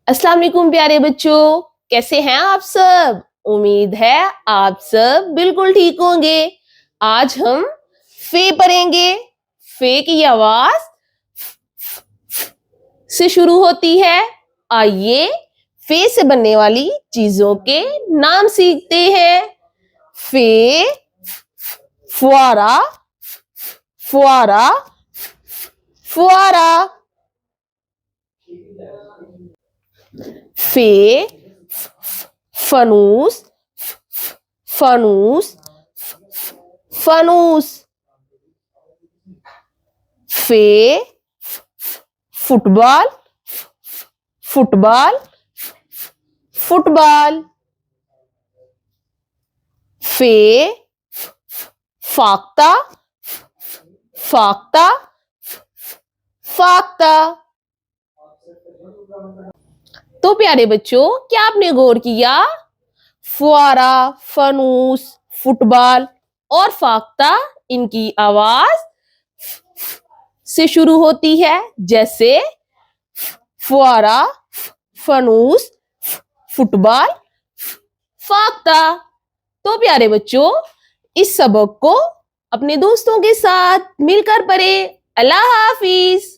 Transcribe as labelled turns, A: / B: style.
A: अस्सलाम वालेकुम प्यारे बच्चों, कैसे हैं आप सब? उम्मीद है आप सब बिल्कुल ठीक होंगे। आज हम फे पढ़ेंगे। फे की आवाज से शुरू होती है। आइए फे से बनने वाली चीजों के नाम सीखते हैं। फे, फुआरा, फुआरा, फुआरा। फे, फनूस, फनूस, फनूस। फे, फुटबॉल, फुटबॉल, फुटबॉल। फे, फाख्ता, फाख्ता, फाख्ता। तो प्यारे बच्चों, क्या आपने गौर किया? फुआरा, फनूस, फुटबॉल और फाख्ता, इनकी आवाज से शुरू होती है, जैसे फुआरा, फनूस, फुटबॉल, फाख्ता। तो प्यारे बच्चों, इस सबक को अपने दोस्तों के साथ मिलकर पढ़े। अल्लाह हाफिज।